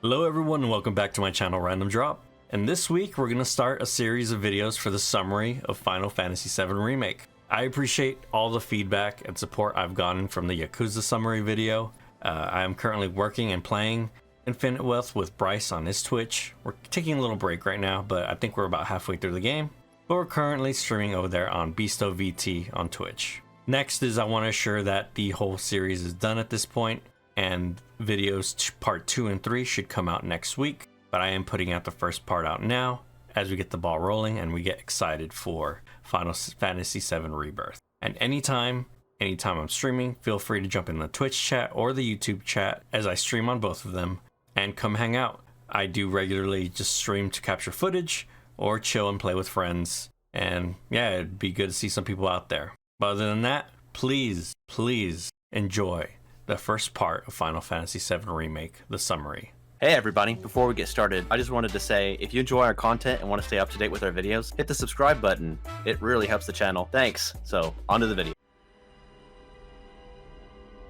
Hello everyone and welcome back to my channel Random Drop. And this week we're going to start a series of videos for the summary of Final Fantasy VII Remake. I appreciate all the feedback and support I've gotten from the Yakuza summary video. I am currently working and playing Infinite Wealth with Bryce on his Twitch. We're taking a little break right now, but I think we're about halfway through the game. But we're currently streaming over there on BeastoVT on Twitch. Next is I want to assure that the whole series is done at this point, and videos part 2 and 3 should come out next week, but I am putting out the first part out now as we get the ball rolling and we get excited for Final Fantasy VII Rebirth. And anytime I'm streaming, feel free to jump in the Twitch chat or the YouTube chat as I stream on both of them and come hang out. I do regularly just stream to capture footage or chill and play with friends, and yeah, it'd be good to see some people out there. But other than that, please enjoy the first part of Final Fantasy VII Remake, the summary. Hey everybody, before we get started, I just wanted to say, if you enjoy our content and want to stay up to date with our videos, hit the subscribe button. It really helps the channel. Thanks. So, on to the video.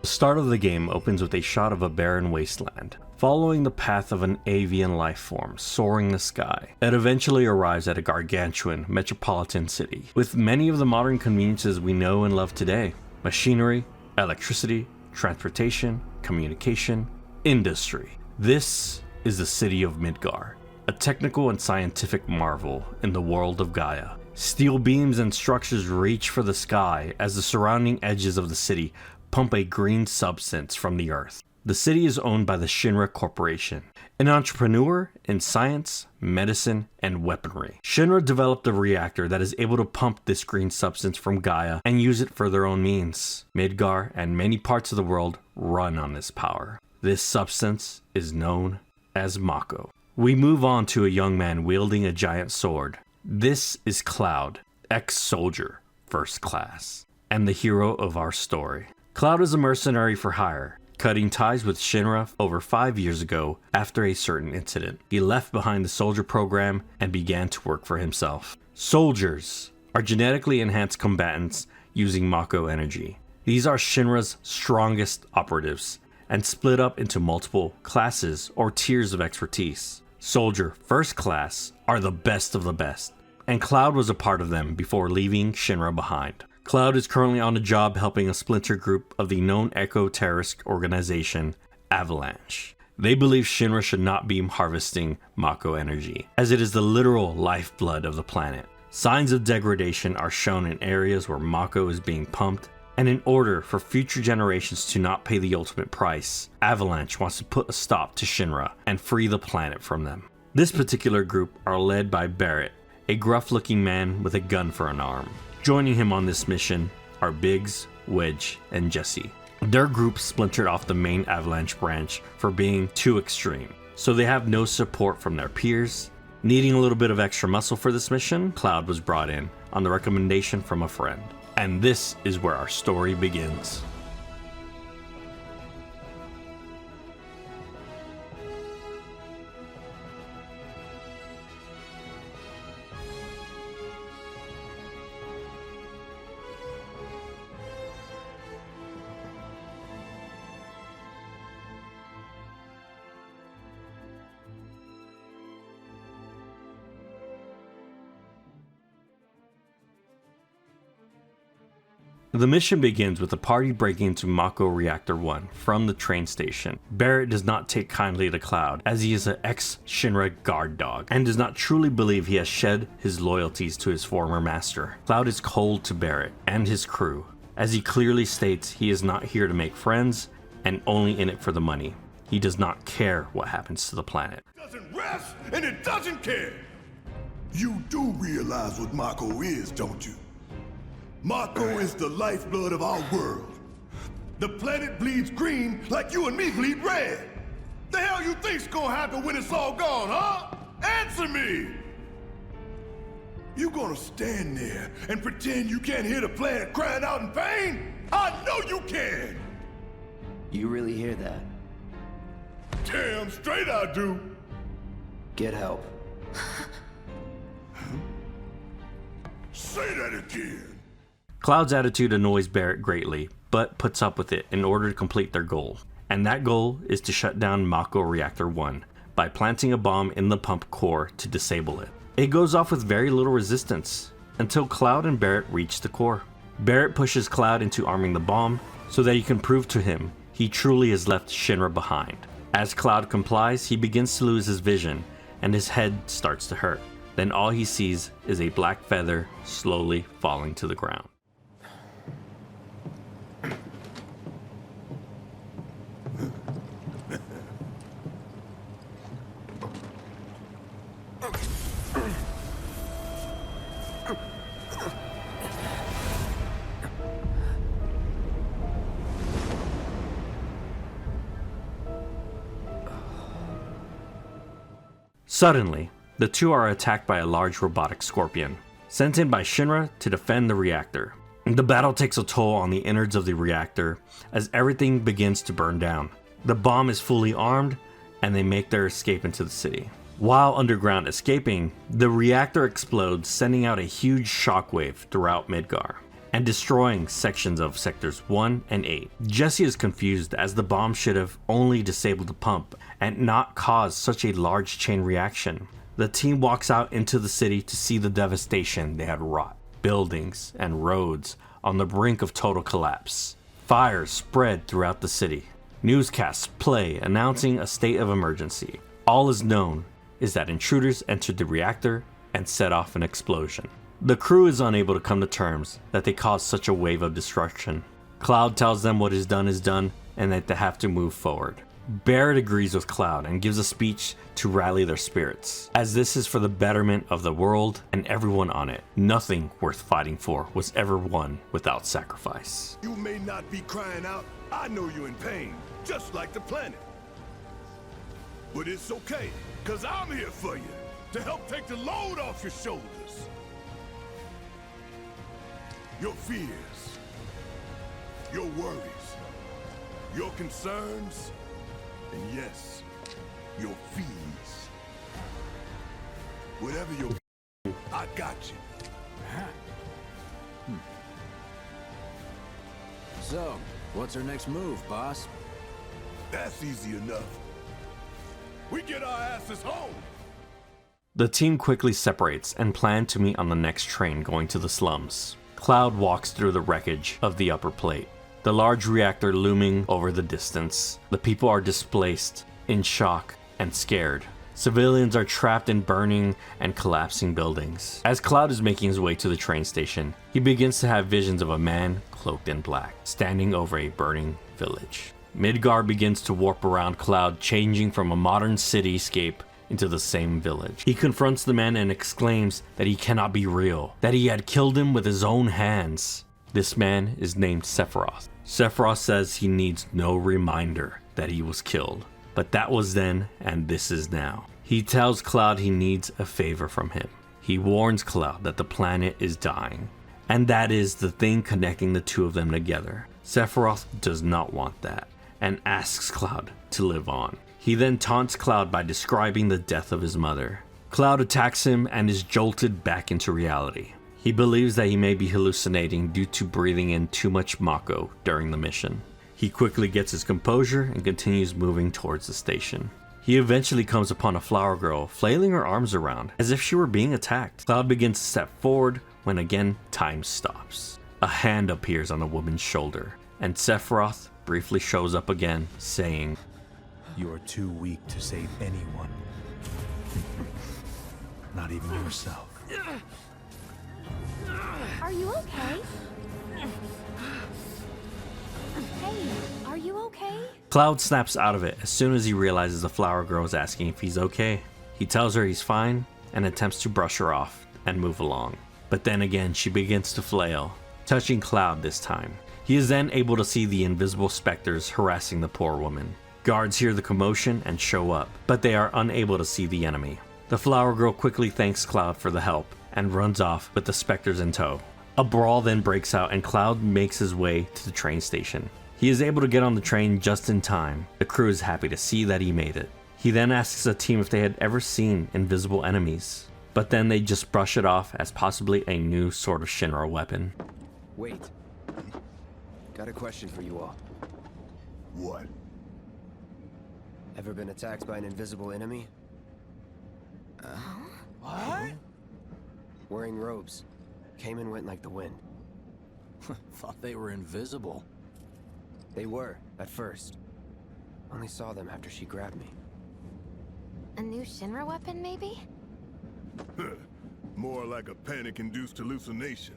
The start of the game opens with a shot of a barren wasteland, following the path of an avian life form soaring the sky. It eventually arrives at a gargantuan metropolitan city, with many of the modern conveniences we know and love today. Machinery, electricity, transportation, communication, industry. This is the city of Midgar, a technical and scientific marvel in the world of Gaia. Steel beams and structures reach for the sky as the surrounding edges of the city pump a green substance from the earth. The city is owned by the Shinra Corporation, an entrepreneur in science, medicine, and weaponry. Shinra developed a reactor that is able to pump this green substance from Gaia and use it for their own means. Midgar and many parts of the world run on this power. This substance is known as Mako. We move on to a young man wielding a giant sword. This is Cloud, ex-soldier, first class, and the hero of our story. Cloud is a mercenary for hire, cutting ties with Shinra over 5 years ago after a certain incident. He left behind the soldier program and began to work for himself. Soldiers are genetically enhanced combatants using Mako energy. These are Shinra's strongest operatives and split up into multiple classes or tiers of expertise. Soldier First Class are the best of the best, and Cloud was a part of them before leaving Shinra behind. Cloud is currently on a job helping a splinter group of the known eco-terrorist organization, Avalanche. They believe Shinra should not be harvesting Mako energy, as it is the literal lifeblood of the planet. Signs of degradation are shown in areas where Mako is being pumped, and in order for future generations to not pay the ultimate price, Avalanche wants to put a stop to Shinra and free the planet from them. This particular group are led by Barrett, a gruff-looking man with a gun for an arm. Joining him on this mission are Biggs, Wedge, and Jesse. Their group splintered off the main Avalanche branch for being too extreme, so they have no support from their peers. Needing a little bit of extra muscle for this mission, Cloud was brought in on the recommendation from a friend. And this is where our story begins. The mission begins with the party breaking into Mako Reactor 1 from the train station. Barrett does not take kindly to Cloud, as he is an ex-Shinra guard dog, and does not truly believe he has shed his loyalties to his former master. Cloud is cold to Barrett and his crew, as he clearly states he is not here to make friends, and only in it for the money. He does not care what happens to the planet. It doesn't rest, and it doesn't care! You do realize what Mako is, don't you? Mako is the lifeblood of our world. The planet bleeds green like you and me bleed red. The hell you think's gonna happen when it's all gone, huh? Answer me! You gonna stand there and pretend you can't hear the planet crying out in pain? I know you can! You really hear that? Damn straight I do! Get help. Say that again! Cloud's attitude annoys Barrett greatly, but puts up with it in order to complete their goal. And that goal is to shut down Mako Reactor 1 by planting a bomb in the pump core to disable it. It goes off with very little resistance until Cloud and Barrett reach the core. Barrett pushes Cloud into arming the bomb so that he can prove to him he truly has left Shinra behind. As Cloud complies, he begins to lose his vision and his head starts to hurt. Then all he sees is a black feather slowly falling to the ground. Suddenly, the two are attacked by a large robotic scorpion, sent in by Shinra to defend the reactor. The battle takes a toll on the innards of the reactor as everything begins to burn down. The bomb is fully armed and they make their escape into the city. While underground escaping, the reactor explodes, sending out a huge shockwave throughout Midgar and destroying sections of sectors 1 and 8. Jesse is confused as the bomb should have only disabled the pump and not caused such a large chain reaction. The team walks out into the city to see the devastation they had wrought. Buildings and roads on the brink of total collapse. Fires spread throughout the city. Newscasts play announcing a state of emergency. All is known is that intruders entered the reactor and set off an explosion. The crew is unable to come to terms that they caused such a wave of destruction. Cloud tells them what is done and that they have to move forward. Barrett agrees with Cloud and gives a speech to rally their spirits, as this is for the betterment of the world and everyone on it. Nothing worth fighting for was ever won without sacrifice. You may not be crying out. I know you're in pain, just like the planet. But it's okay, because I'm here for you, to help take the load off your shoulders. Your fears, your worries, your concerns, and yes, your fees. Whatever your I got you. So, what's our next move, boss? That's easy enough. We get our asses home. The team quickly separates and plan to meet on the next train going to the slums. Cloud walks through the wreckage of the upper plate, the large reactor looming over the distance. The people are displaced, in shock, and scared. Civilians are trapped in burning and collapsing buildings. As Cloud is making his way to the train station, he begins to have visions of a man cloaked in black, standing over a burning village. Midgar begins to warp around Cloud, changing from a modern cityscape into the same village. He confronts the man and exclaims that he cannot be real, that he had killed him with his own hands. This man is named Sephiroth. Sephiroth says he needs no reminder that he was killed, but that was then and this is now. He tells Cloud he needs a favor from him. He warns Cloud that the planet is dying, and that is the thing connecting the two of them together. Sephiroth does not want that, and asks Cloud to live on. He then taunts Cloud by describing the death of his mother. Cloud attacks him and is jolted back into reality. He believes that he may be hallucinating due to breathing in too much Mako during the mission. He quickly gets his composure and continues moving towards the station. He eventually comes upon a flower girl flailing her arms around as if she were being attacked. Cloud begins to step forward when again time stops. A hand appears on the woman's shoulder and Sephiroth briefly shows up again, saying, "You are too weak to save anyone. Not even yourself." Are you okay? Hey, are you okay? Cloud snaps out of it as soon as he realizes the flower girl is asking if he's okay. He tells her he's fine and attempts to brush her off and move along. But then again, she begins to flail, touching Cloud this time. He is then able to see the invisible specters harassing the poor woman. Guards hear the commotion and show up, but they are unable to see the enemy. The flower girl quickly thanks Cloud for the help and runs off with the specters in tow. A brawl then breaks out and Cloud makes his way to the train station. He is able to get on the train just in time. The crew is happy to see that he made it. He then asks the team if they had ever seen invisible enemies, but then they just brush it off as possibly a new sort of Shinra weapon. Wait. Got a question for you all. What? Ever been attacked by an invisible enemy? What? Wearing robes. Came and went like the wind. Thought they were invisible. They were, at first. Only saw them after she grabbed me. A new Shinra weapon, maybe? More like a panic-induced hallucination.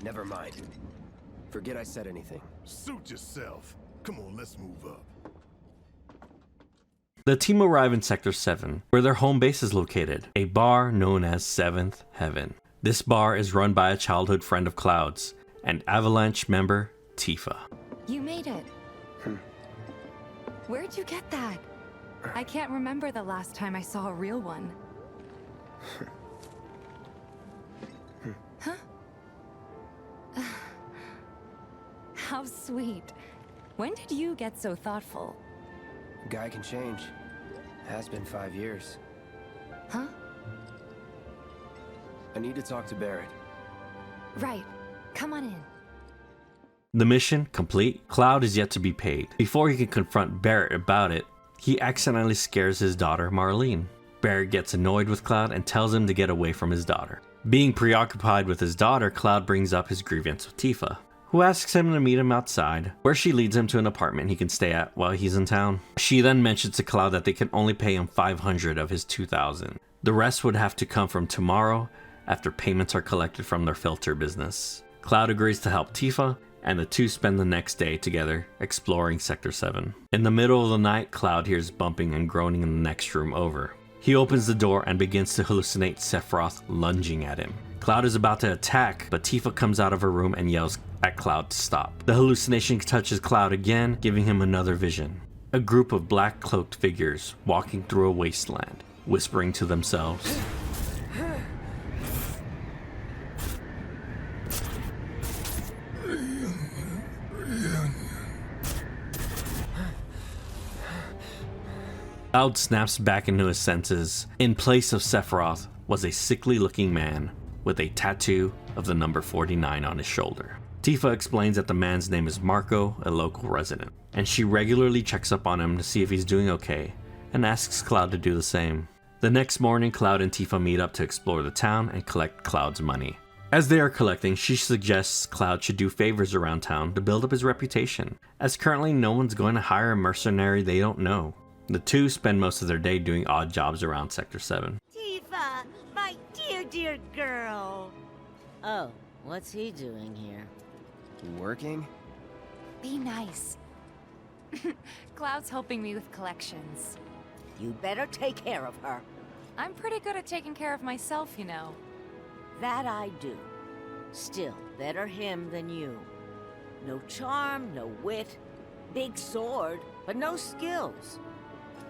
Never mind. Forget I said anything. Suit yourself. Come on, let's move up. The team arrive in Sector 7, where their home base is located, a bar known as Seventh Heaven. This bar is run by a childhood friend of Cloud's, and Avalanche member Tifa. You made it. Where'd you get that? I can't remember the last time I saw a real one. Huh? How sweet. When did you get so thoughtful? Guy can change. Has been 5 years. Huh? I need to talk to Barrett. Right. Come on in. The mission complete, Cloud is yet to be paid. Before he can confront Barrett about it, he accidentally scares his daughter Marlene. Barrett gets annoyed with Cloud and tells him to get away from his daughter. Being preoccupied with his daughter, Cloud brings up his grievance with Tifa, who asks him to meet him outside, where she leads him to an apartment he can stay at while he's in town. She then mentions to Cloud that they can only pay him 500 of his 2,000. The rest would have to come from tomorrow after payments are collected from their filter business. Cloud agrees to help Tifa, and the two spend the next day together exploring Sector 7. In the middle of the night, Cloud hears bumping and groaning in the next room over. He opens the door and begins to hallucinate Sephiroth lunging at him. Cloud is about to attack, but Tifa comes out of her room and yells at Cloud to stop. The hallucination touches Cloud again, giving him another vision. A group of black cloaked figures walking through a wasteland, whispering to themselves. Cloud snaps back into his senses. In place of Sephiroth was a sickly looking man with a tattoo of the number 49 on his shoulder. Tifa explains that the man's name is Marco, a local resident, and she regularly checks up on him to see if he's doing okay, and asks Cloud to do the same. The next morning, Cloud and Tifa meet up to explore the town and collect Cloud's money. As they are collecting, she suggests Cloud should do favors around town to build up his reputation, as currently no one's going to hire a mercenary they don't know. The two spend most of their day doing odd jobs around Sector 7. Tifa, my dear girl. Oh, what's he doing here? Working? Be nice. Cloud's helping me with collections. You better take care of her. I'm pretty good at taking care of myself, you know. That I do. Still, better him than you. No charm, no wit. Big sword, but no skills.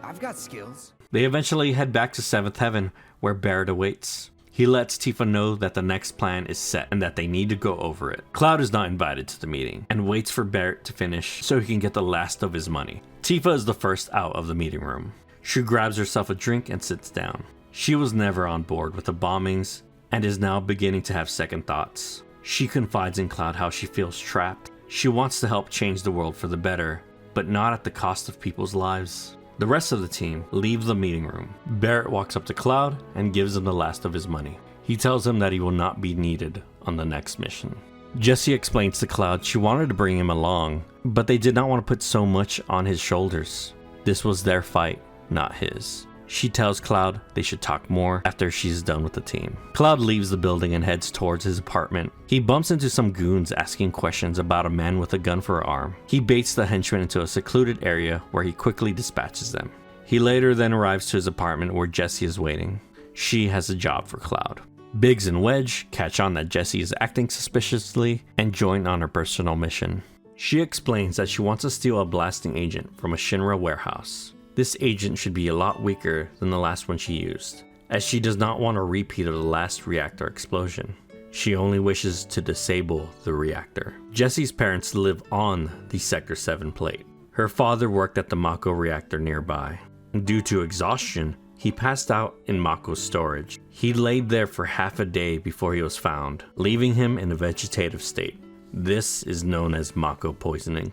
I've got skills. They eventually head back to Seventh Heaven, where Barrett awaits. He lets Tifa know that the next plan is set and that they need to go over it. Cloud is not invited to the meeting and waits for Barrett to finish so he can get the last of his money. Tifa is the first out of the meeting room. She grabs herself a drink and sits down. She was never on board with the bombings and is now beginning to have second thoughts. She confides in Cloud how she feels trapped. She wants to help change the world for the better, but not at the cost of people's lives. The rest of the team leave the meeting room. Barrett walks up to Cloud and gives him the last of his money. He tells him that he will not be needed on the next mission. Jessie explains to Cloud she wanted to bring him along, but they did not want to put so much on his shoulders. This was their fight, not his. She tells Cloud they should talk more after she's done with the team. Cloud leaves the building and heads towards his apartment. He bumps into some goons asking questions about a man with a gun for an arm. He baits the henchmen into a secluded area where he quickly dispatches them. He later then arrives to his apartment where Jessie is waiting. She has a job for Cloud. Biggs and Wedge catch on that Jessie is acting suspiciously and join on her personal mission. She explains that she wants to steal a blasting agent from a Shinra warehouse. This agent should be a lot weaker than the last one she used, as she does not want a repeat of the last reactor explosion. She only wishes to disable the reactor. Jessie's parents live on the Sector 7 plate. Her father worked at the Mako reactor nearby. Due to exhaustion, he passed out in Mako's storage. He laid there for half a day before he was found, leaving him in a vegetative state. This is known as Mako poisoning.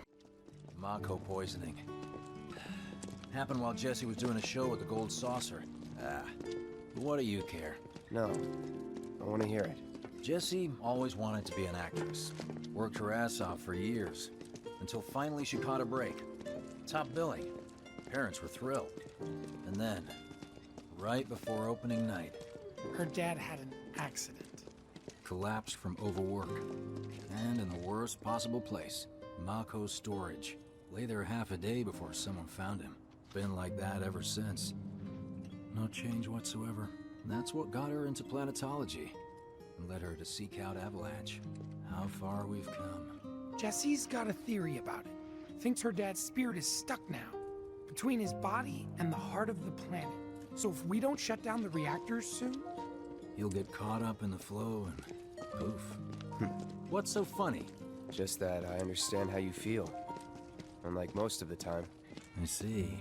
Mako poisoning. Happened while Jesse was doing a show at the Gold Saucer. Ah, what do you care? No. I want to hear it. Jessie always wanted to be an actress. Worked her ass off for years. Until finally she caught a break. Top billing. Parents were thrilled. And then, right before opening night, her dad had an accident. Collapsed from overwork. And in the worst possible place, Mako's storage. Lay there half a day before someone found him. Been like that ever since. No change whatsoever. And that's what got her into planetology. And led her to seek out Avalanche. How far we've come. Jessie's got a theory about it. Thinks her dad's spirit is stuck now, between his body and the heart of the planet. So if we don't shut down the reactors soon... He'll get caught up in the flow and poof. What's so funny? Just that I understand how you feel. Unlike most of the time. I see.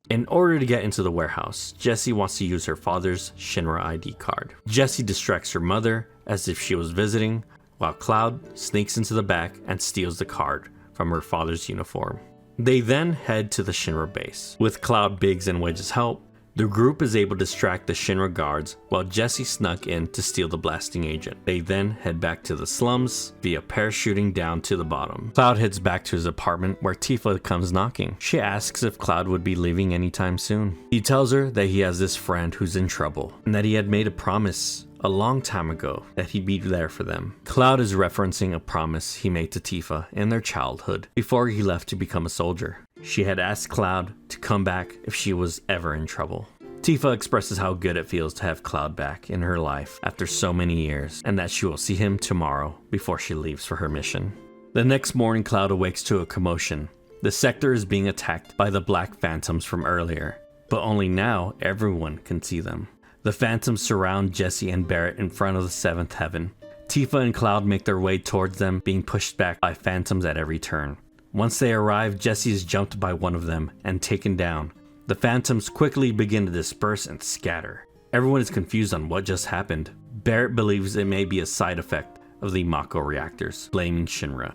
In order to get into the warehouse, Jessie wants to use her father's Shinra ID card. Jessie distracts her mother as if she was visiting, while Cloud sneaks into the back and steals the card from her father's uniform. They then head to the Shinra base. With Cloud, Biggs, and Wedge's help, the group is able to distract the Shinra guards while Jessie snuck in to steal the blasting agent. They then head back to the slums via parachuting down to the bottom. Cloud heads back to his apartment where Tifa comes knocking. She asks if Cloud would be leaving anytime soon. He tells her that he has this friend who's in trouble and that he had made a promise a long time ago that he'd be there for them. Cloud is referencing a promise he made to Tifa in their childhood before he left to become a soldier. She had asked Cloud to come back if she was ever in trouble. Tifa expresses how good it feels to have Cloud back in her life after so many years, and that she will see him tomorrow before she leaves for her mission. The next morning, Cloud awakes to a commotion. The sector is being attacked by the Black Phantoms from earlier, but only now everyone can see them. The Phantoms surround Jessie and Barrett in front of the Seventh Heaven. Tifa and Cloud make their way towards them, being pushed back by Phantoms at every turn. Once they arrive, Jessie is jumped by one of them and taken down. The Phantoms quickly begin to disperse and scatter. Everyone is confused on what just happened. Barrett believes it may be a side effect of the Mako reactors, blaming Shinra.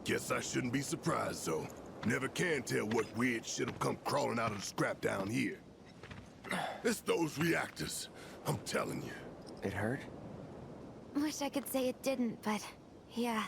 Guess I shouldn't be surprised, though. Never can tell what weird shit'll come crawling out of the scrap down here. It's those reactors, I'm telling you. It hurt? Wish I could say it didn't, but yeah.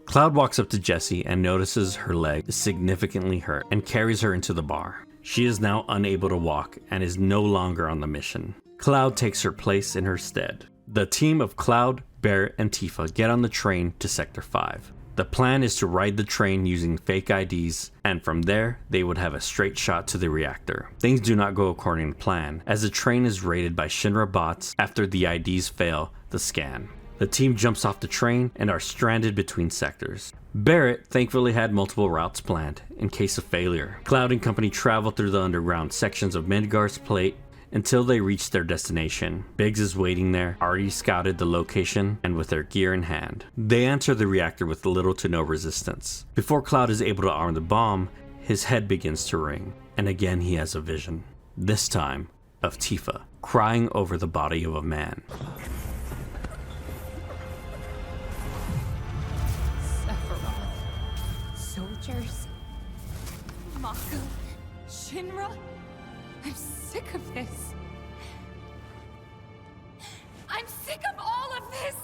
Cloud walks up to Jessie and notices her leg is significantly hurt and carries her into the bar. She is now unable to walk and is no longer on the mission. Cloud takes her place in her stead. The team of Cloud, Barrett, and Tifa get on the train to Sector 5. The plan is to ride the train using fake IDs, and from there, they would have a straight shot to the reactor. Things do not go according to plan, as the train is raided by Shinra bots after the IDs fail the scan. The team jumps off the train and are stranded between sectors. Barrett thankfully had multiple routes planned in case of failure. Cloud and company travel through the underground sections of Midgar's plate until they reach their destination. Biggs is waiting there, already scouted the location and with their gear in hand. They enter the reactor with little to no resistance. Before Cloud is able to arm the bomb, his head begins to ring, and again he has a vision. This time of Tifa crying over the body of a man. Soldiers, Mako, Shinra. I'm sick of this. I'm sick of all of this.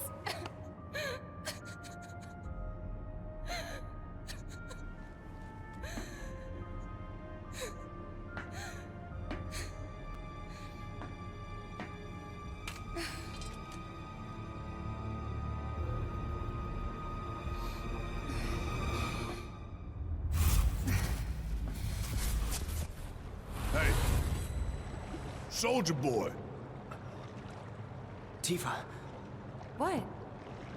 Hey, Soldier Boy. Tifa. What?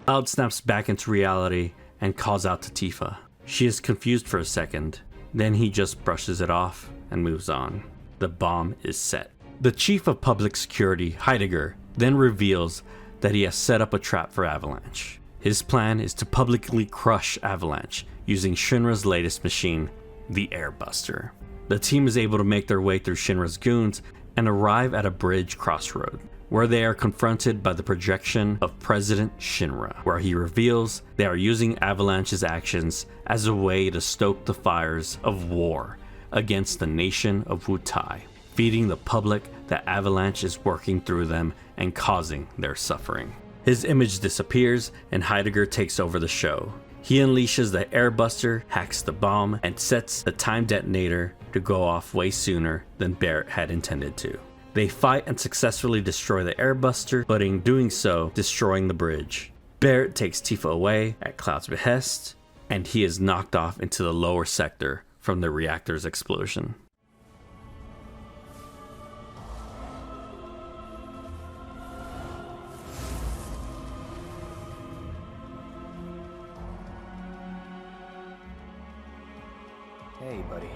Cloud snaps back into reality and calls out to Tifa. She is confused for a second, then he just brushes it off and moves on. The bomb is set. The chief of public security, Heidegger, then reveals that he has set up a trap for Avalanche. His plan is to publicly crush Avalanche using Shinra's latest machine, the Airbuster. The team is able to make their way through Shinra's goons and arrive at a bridge crossroad. where they are confronted by the projection of President Shinra, where he reveals they are using Avalanche's actions as a way to stoke the fires of war against the nation of Wutai, feeding the public that Avalanche is working through them and causing their suffering. His image disappears and Heidegger takes over the show. He unleashes the airbuster, hacks the bomb, and sets the time detonator to go off way sooner than Barrett had intended to. They fight and successfully destroy the airbuster, but in doing so, destroying the bridge. Barrett takes Tifa away at Cloud's behest, and he is knocked off into the lower sector from the reactor's explosion. Hey, buddy.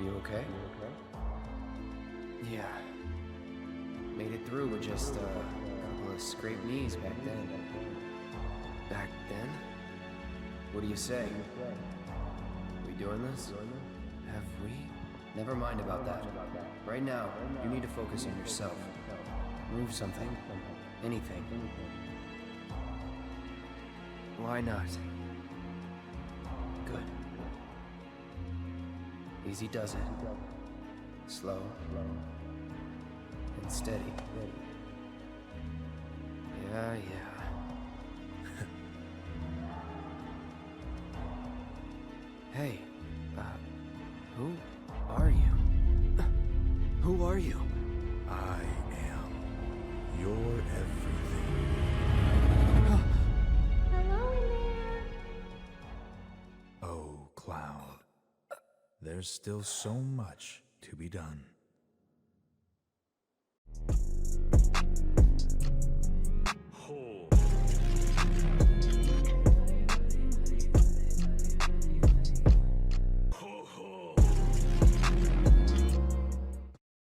You okay? Yeah. Made it through with just a couple of scraped knees back then. Back then? What do you say? We doing this? Have we? Never mind about that. Right now, you need to focus on yourself. Move something. Anything. Why not? Good. Easy does it. Slow. And steady. Yeah. Hey, who are you? Who are you? I am your everything. Hello in there. Oh, Cloud. There's still so much to be done.